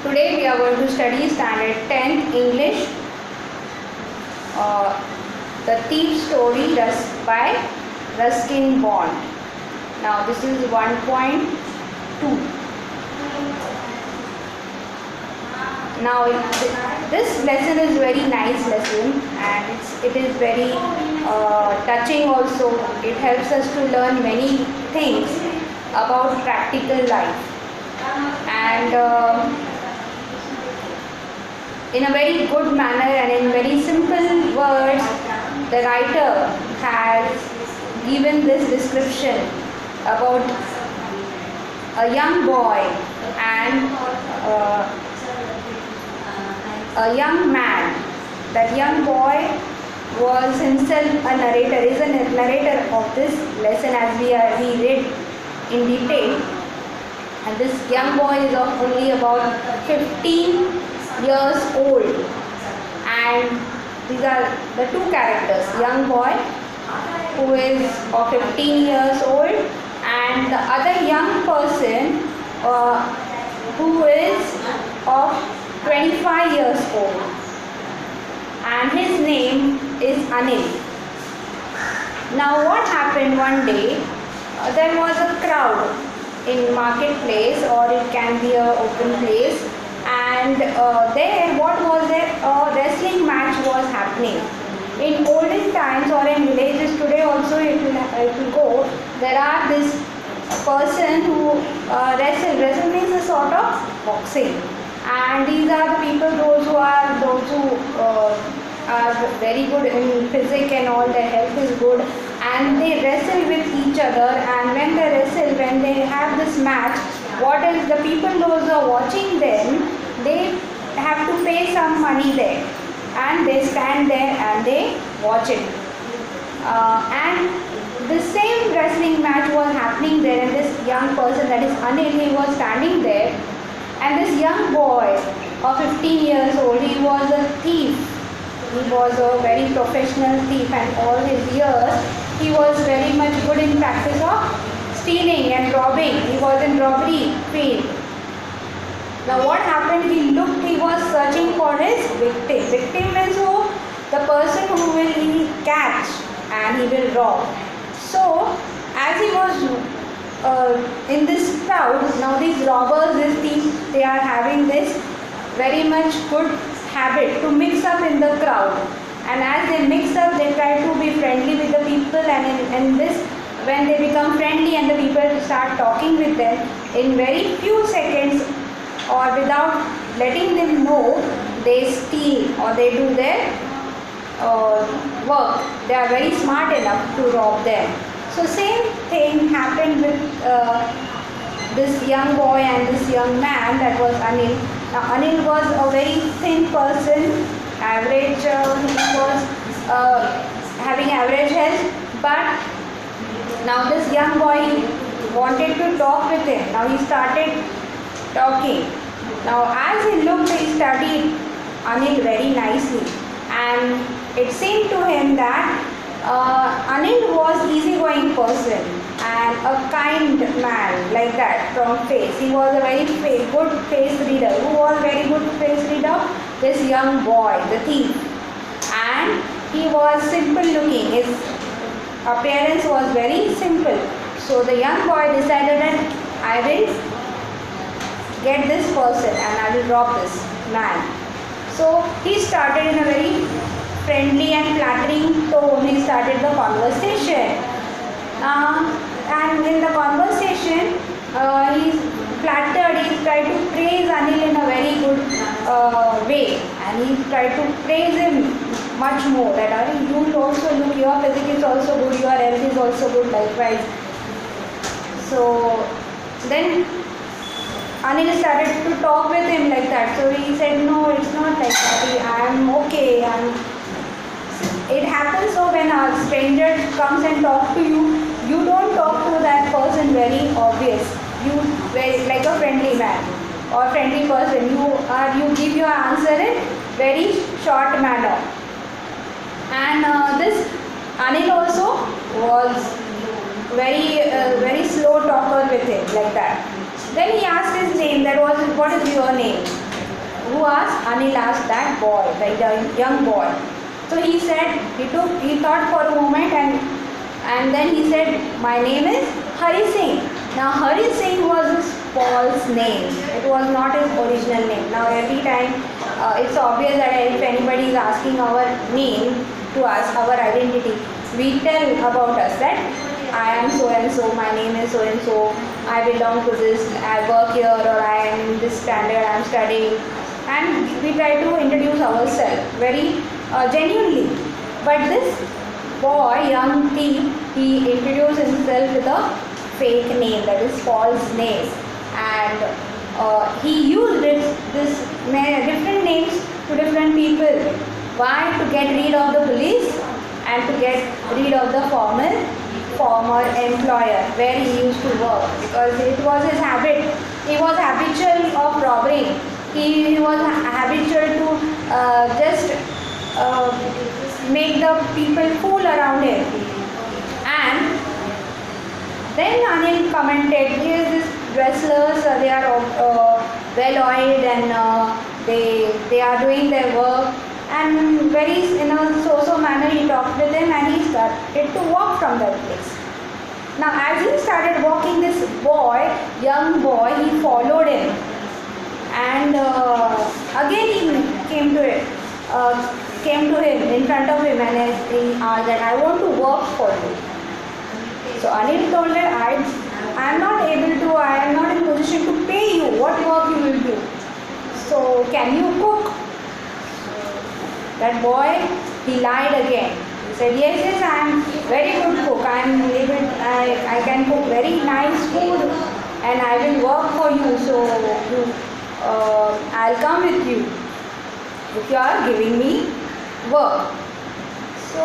Today we are going to study standard 10th English, The Thief Story by Ruskin Bond. Now this is 1.2. Now this lesson is very nice lesson, and it is very touching also. It helps us to learn many things about practical life, and in a very good manner and in very simple words, the writer has given this description about a young boy and a young man. That young boy was himself a narrator, is a narrator of this lesson as we read in detail. And this young boy is of only about 15 years old, and these are the two characters: young boy who is of 15 years old and the other young person who is of 25 years old, and his name is Anil. Now what happened one day, there was a crowd in marketplace, or it can be a open place, and there what was there, a wrestling match was happening. In olden times or in villages today also, if you go, there are this person who wrestle means a sort of boxing, and these are the people those who are very good in physics and all, their health is good, and they wrestle with each other. And when they wrestle, when they have this match, what is the people those who are watching them, they have to pay some money there, and they stand there and they watch it. And the same wrestling match was happening there, and this young person, that is Anil, he was standing there, and this young boy of 15 years old, he was a thief. He was a very professional thief, and all his years he was very much good in practice of stealing and robbing. He was in robbery field. Now what happened, he was searching for his victim. Victim is who? The person who will he catch and he will rob. So as he was in this crowd, now these robbers, these thieves, they are having this very much good habit to mix up in the crowd, and as they mix up, they try to be friendly with the people, and in this, when they become friendly and the people start talking with them, in very few seconds or without letting them know, they steal or they do their work. They are very smart enough to rob them. So same thing happened with this young boy and this young man, that was Anil. Now Anil was a very thin person, average, he was having average health, but now this young boy wanted to talk with him. Now he started talking. Now as he looked, he studied Anil very nicely, and it seemed to him that Anil was easygoing person and a kind man, like that, from face. He was a very good face reader. Who was very good face reader? This young boy, the thief. And he was simple looking. His appearance was very simple. So the young boy decided that I will get this person and I will rob this man. So he started in a very friendly and flattering tone. He started the conversation. And in the conversation, he flattered, he tried to praise Anil in a very good way, and he tried to praise him much more, that Anil, you also look, your physics is also good, your health is also good, likewise. So then Anil started to talk with him like that. So he said, no, it's not like that, I am okay. It happens so when a stranger comes and talks to you, you don't talk to that person very obvious. You like a friendly man or friendly person. You give your answer in very short manner. And this Anil also was very slow talker with him, like that. Then he asked his name, that was, what is your name? Who asked? Anil asked that boy, the young boy. So he said, he thought for a moment, and then he said, my name is Hari Singh. Now Hari Singh was his false name. It was not his original name. Now every time it's obvious that if anybody is asking our name to us, our identity, we tell about us that I am so and so, my name is so and so, I belong to this, I work here, or I am in this standard, I am studying, and we try to introduce ourselves very genuinely. But this boy, young thief, he introduced himself with a fake name, that is false name, and he used this different names to different people. Why? To get rid of the police and to get rid of the former employer where he used to work, because it was his habit. He was habitual of robbing. He was habitual to just make the people fool around him. And then Anil commented, "Here's these wrestlers. They are well oiled and they are doing their work." And very in a so-so manner he talked with him, and he started to walk from that place. Now as he started walking, this boy, young boy, he followed him, and again he came to him in front of him, and he asked that, I want to work for you. So Anil told him, I am not in position to pay you. What work you will do? So can you cook? That boy, he lied again. He said, yes, I am very good cook. I can cook very nice food, and I will work for you. So I'll come with you if you are giving me work. So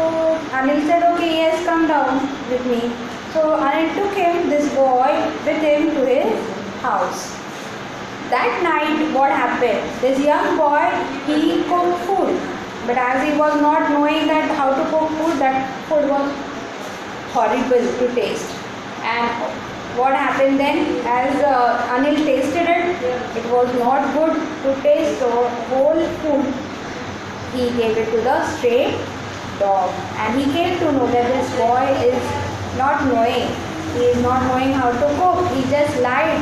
Anil said, okay, yes, come down with me. So Anil took this boy with him to his house. That night, what happened? This young boy, he cooked food. But as he was not knowing that how to cook food, that food was horrible to taste. And what happened then? As Anil tasted it, it was not good to taste. So whole food he gave it to the stray dog. And he came to know that this boy is not knowing. He is not knowing how to cook. He just lied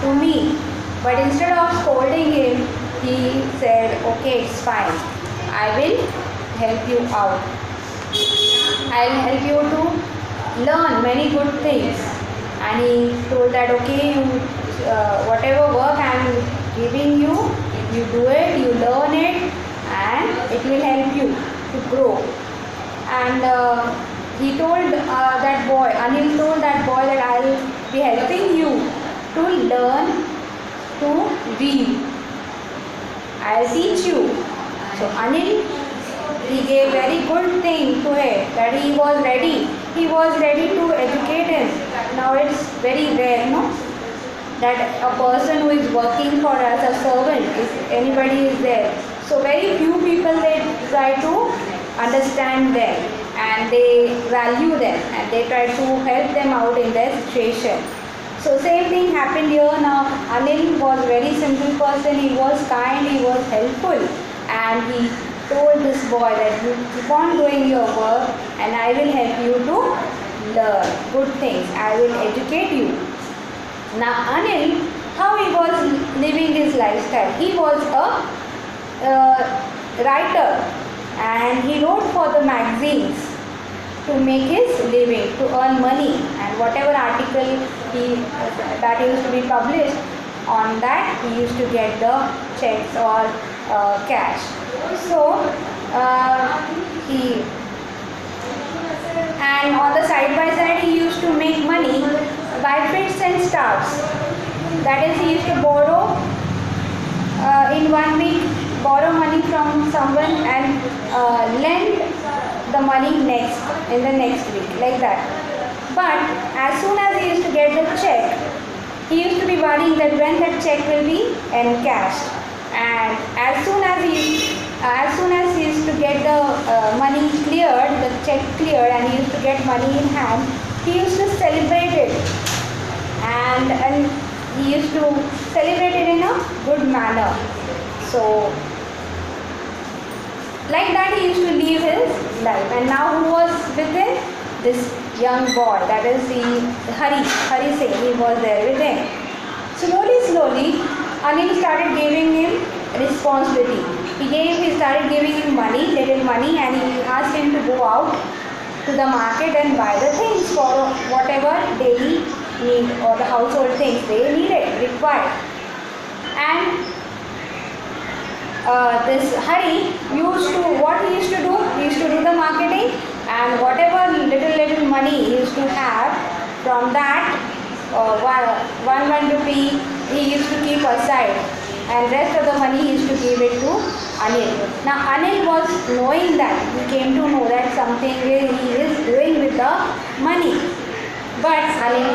to me. But instead of scolding him, he said, okay, it's fine. I will help you out. I will help you to learn many good things. And he told that, okay, whatever work I am giving you, you do it, you learn it, and it will help you to grow. And he told that boy, Anil told that boy that I will be helping you to learn to weave. I will teach you. So Anil, he gave very good thing to him, that he was ready. He was ready to educate him. Now it's very rare, no, that a person who is working for us, a servant, if anybody is there. So very few people, they try to understand them and they value them and they try to help them out in their situation. So same thing happened here. Now Anil was very simple person. He was kind, he was helpful. And he told this boy that you keep on doing your work and I will help you to learn good things. I will educate you. Now Anil, how he was living his lifestyle? He was a writer and he wrote for the magazines to make his living, to earn money, and whatever article that used to be published, on that he used to get the checks or cash. So and on the side by side he used to make money by fits and starts. That is, he used to borrow in 1 week, borrow money from someone and lend the money in the next week, like that. But as soon as he used to get the check, he used to be worrying that when that check will be encashed. And as soon as he used to get the money cleared, the check cleared, and he used to get money in hand, he used to celebrate it, and he used to celebrate it in a good manner. So like that he used to live his life. And now who was with him? This young boy, that is the Hari Singh, he was there with him. Slowly, Anil started giving him responsibility. He started giving him little money, and he asked him to go out to the market and buy the things for whatever daily need or the household things they required. And this Hari what he used to do? He used to do the marketing, and whatever little money he used to have, from that 1 rupee he used to keep aside, and rest of the money he used to give it to Anil. Now Anil was knowing that, he came to know that something he is doing with the money. But Anil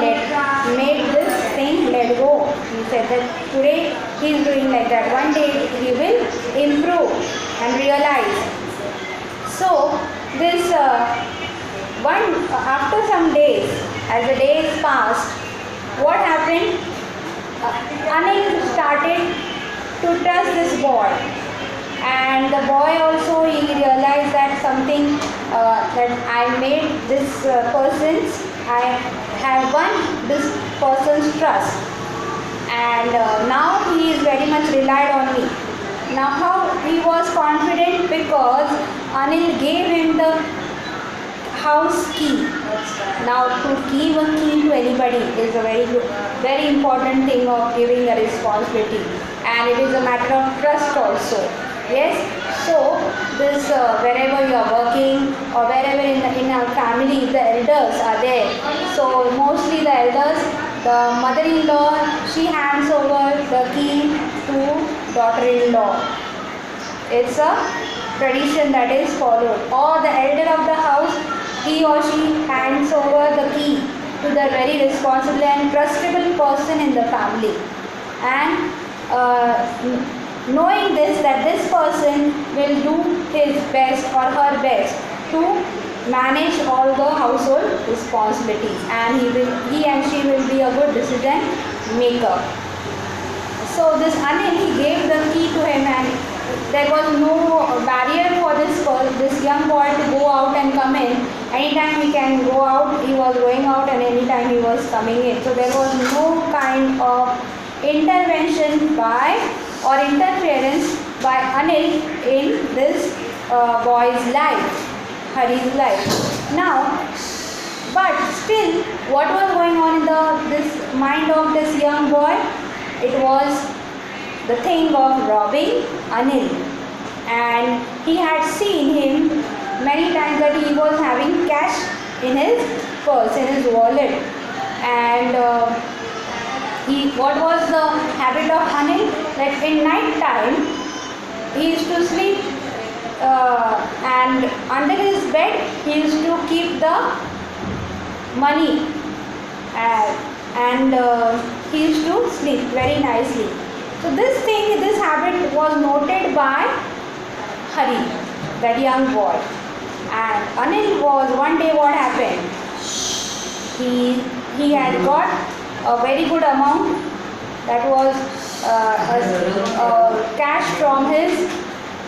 made this thing let go. He said that today he is doing like that. One day he will improve and realize. So this after some days, as the days passed, what happened? Anil started to trust this boy, and the boy also, he realized that something, that I made this I have won this person's trust, and now he is very much relied on me. Now how he was confident? Because Anil gave him the house key. Now to give a key to anybody is a very important thing of giving a responsibility, and it is a matter of trust also. Yes, so this wherever you are working or wherever in our family, the elders are there. So mostly the elders, the mother-in-law, she hands over the key to daughter-in-law. It's a tradition that is followed. Or the elder of the house, he or she hands over the key to the very responsible and trustable person in the family. And knowing this, that this person will do his best or her best to manage all the household responsibilities, and he and she will be a good decision maker. So this Anil, he gave the key to him, and there was no barrier for this young boy to go out and come in. Anytime he can go out, he was going out, and anytime he was coming in. So there was no kind of intervention or interference by Anil in this boy's life, Hari's life. Now, but still, what was going on in this mind of this young boy? It was the thing of robbing Anil, and he had seen him many times that he was having cash in his purse, in his wallet, and what was the habit of Anil? That in night time he used to sleep, and under his bed he used to keep the money, and he used to sleep very nicely. So this habit was noted by Hari, that young boy. And Anil one day what happened? He had got a very good amount, that was cash from his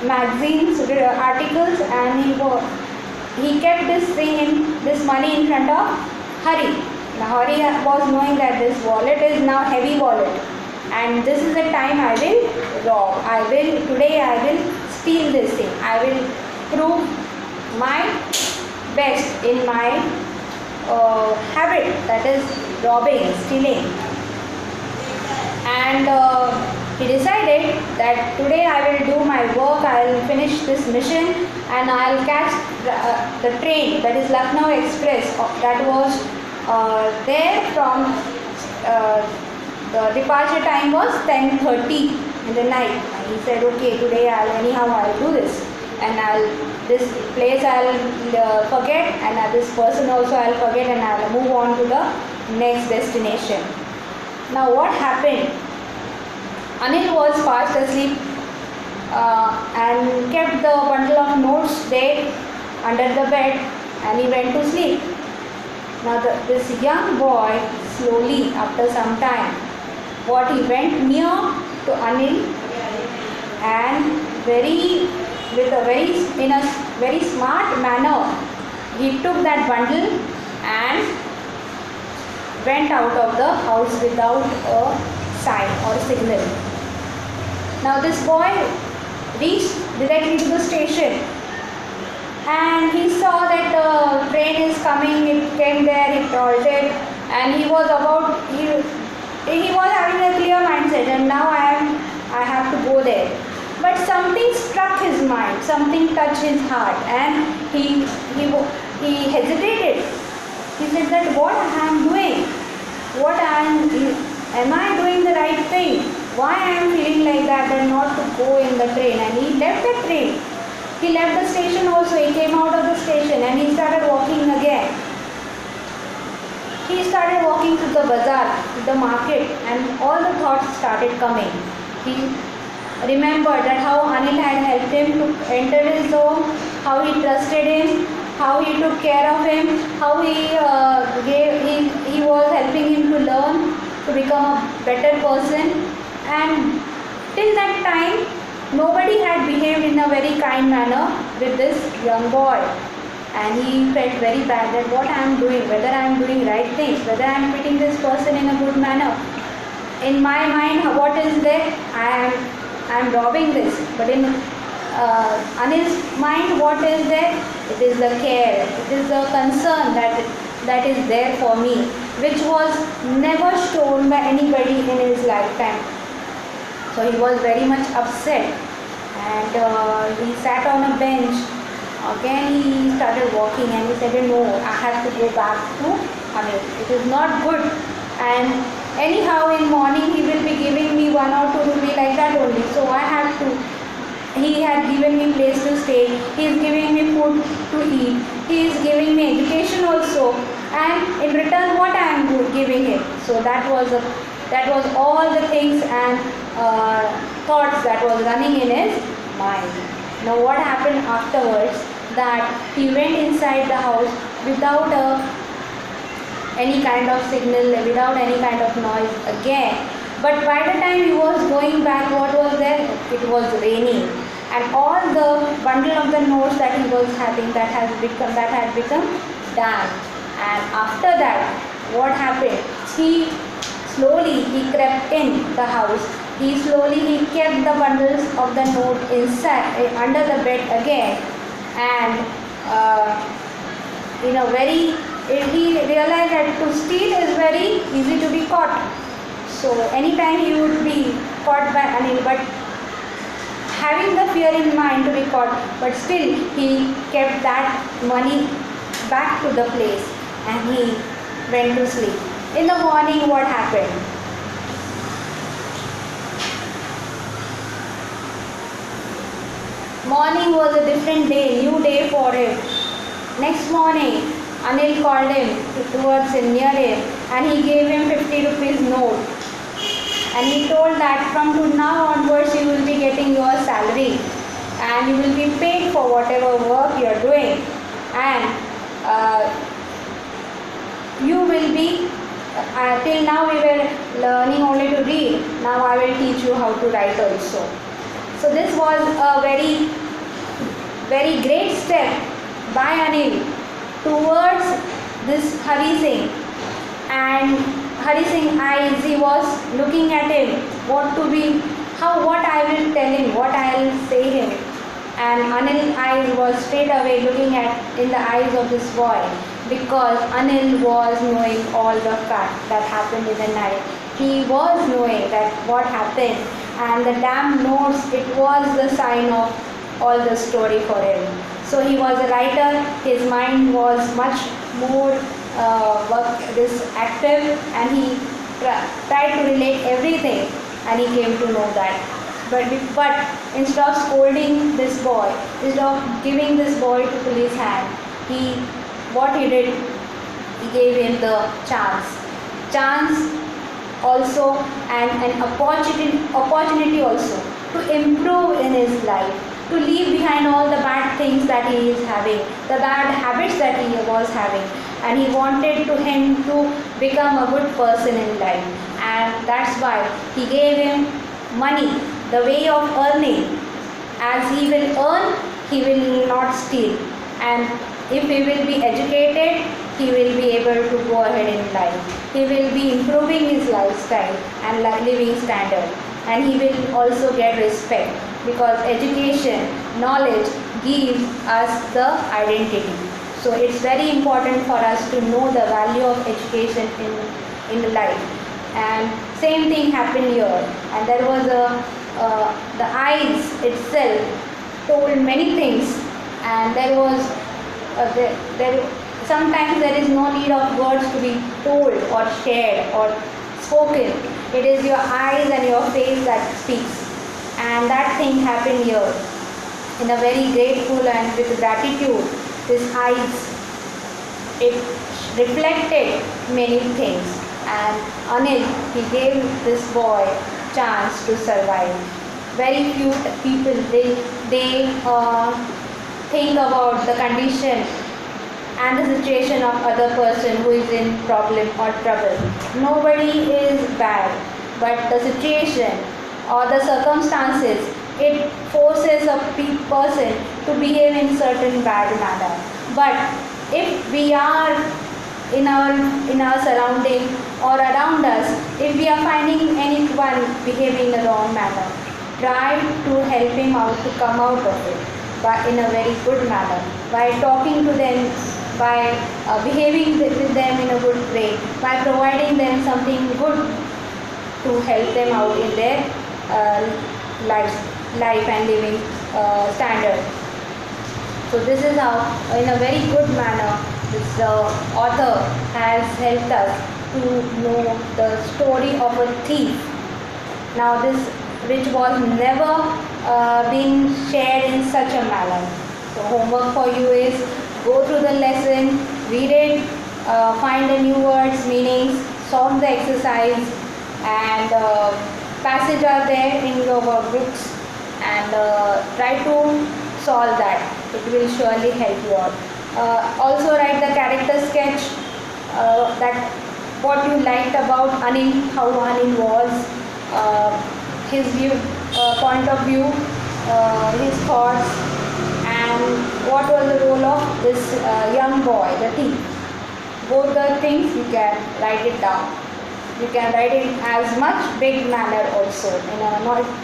magazines, articles, and he kept this money in front of Hari. Now Hari was knowing that this wallet is now heavy wallet, and this is the time I will rob. Today I will steal this thing. I will prove my best in my habit, that is robbing, stealing. And he decided that today I will do my work, I will finish this mission, and I will catch the train, that is Lucknow Express, that was there from the departure time was 10:30 in the night. And he said, okay, today anyhow I'll do this, and this place I'll forget, and this person also I'll forget, and I'll move on to the next destination. Now what happened? Anil was fast asleep and kept the bundle of notes there under the bed, and he went to sleep. Now this young boy, slowly after some time, he went near to Anil, and very with a very in a very smart manner he took that bundle and went out of the house without a sign or signal. Now this boy reached directly to the station and he saw that the train is coming. It came there, it halted, and he was having a clear mindset, and now I have to go there. But something struck his mind, something touched his heart, and he hesitated. He said that what I am doing, am I doing the right thing? Why I am feeling like that and not to go in the train? And he left the train. He left the station also. He came out of the station and he started walking again. He started walking to the bazaar, to the market, and all the thoughts started coming. He remembered that how Anil had helped him to enter his home, how he trusted him, how he took care of him, how he was helping him to learn, to become a better person. And till that time, nobody had behaved in a very kind manner with this young boy. And he felt very bad that what I am doing, whether I am doing right things, whether I am treating this person in a good manner. In my mind, what is there? I am robbing this. But in Anil's mind, what is there? It is the care, it is the concern that is there for me, which was never shown by anybody in his lifetime. So he was very much upset, and he sat on a bench. Again he started walking and he said, no, I have to go back to Anil. It is not good. And anyhow in morning he will be giving me 1 or 2 rupees like that only. So I have to. He had given me place to stay. He is giving me food to eat. He is giving me education also. And in return what I am giving him. So that was all the things and thoughts that was running in his mind. Now what happened afterwards, that he went inside the house without any kind of signal, without any kind of noise again. But by the time he was going back, what was there? It was raining, and all the bundle of the notes that he was having that had become damp. And after that, what happened? He crept in the house. He kept the bundles of the note inside under the bed again, and he realized that to steal is very easy to be caught. So anytime he would be caught by Anil, but having the fear in mind to be caught, but still he kept that money back to the place and he went to sleep. In the morning, what happened? Morning was a different day, new day for him. Next morning, Anil called him near him, and he gave him 50 rupees note. And he told that from now onwards you will be getting your salary and you will be paid for whatever work you are doing. And you will be, till now we were learning only to read, now I will teach you how to write also. So this was a very, very great step by Anil towards this Hari Singh. And Hari Singh eyes, he was looking at him, what I will tell him, what I will say him. And Anil's eyes was straight away looking in the eyes of this boy, because Anil was knowing all the facts that happened in the night. He was knowing that what happened, and the damn notes, it was the sign of all the story for him. So he was a writer, his mind was much more active, and he tried to relate everything, and he came to know that. But instead of scolding this boy, instead of giving this boy to police hand, what he did, he gave him the chance also, and an opportunity also to improve in his life, to leave behind all the bad things that he is having, the bad habits that he was having, and he wanted him to become a good person in life. And that's why he gave him money the way of earning. As he will earn, he will not steal. And if he will be educated, he will be able to go ahead in life. He will be improving his lifestyle and living standard. And he will also get respect, because education, knowledge gives us the identity. So it's very important for us to know the value of education in life. And same thing happened here. And there was the eyes itself told many things, and there was sometimes there is no need of words to be told or shared or spoken. It is your eyes and your face that speaks, and that thing happened here. In a very grateful and with gratitude, his eyes, it reflected many things, and Anil, he gave this boy chance to survive. Very few people they think about the condition and the situation of other person who is in problem or trouble. Nobody is bad, but the situation or the circumstances, it forces a person to behave in certain bad manner. But if we are in our surrounding or around us, if we are finding anyone behaving in a wrong manner, try to help him out to come out of it, but in a very good manner, by talking to them, by behaving with them in a good way, by providing them something good to help them out in their life and living standard. So this is how, in a very good manner, this author has helped us to know the story of a thief. Now this, which was never been shared in such a manner. So homework for you is, go through the lesson, read it, find the new words, meanings, solve the exercise, and passage are there in your workbooks, and try to solve that. It will surely help you out. Also write the character sketch, that what you liked about Anil, how Anil was, his view, point of view, his thoughts, and what was the role of this young boy, the thief. Both the things you can write it down. You can write it as much big manner also.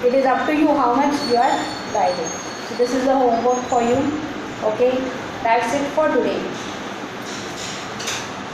It is up to you how much you are writing. So this is the homework for you. Okay, that's it for today.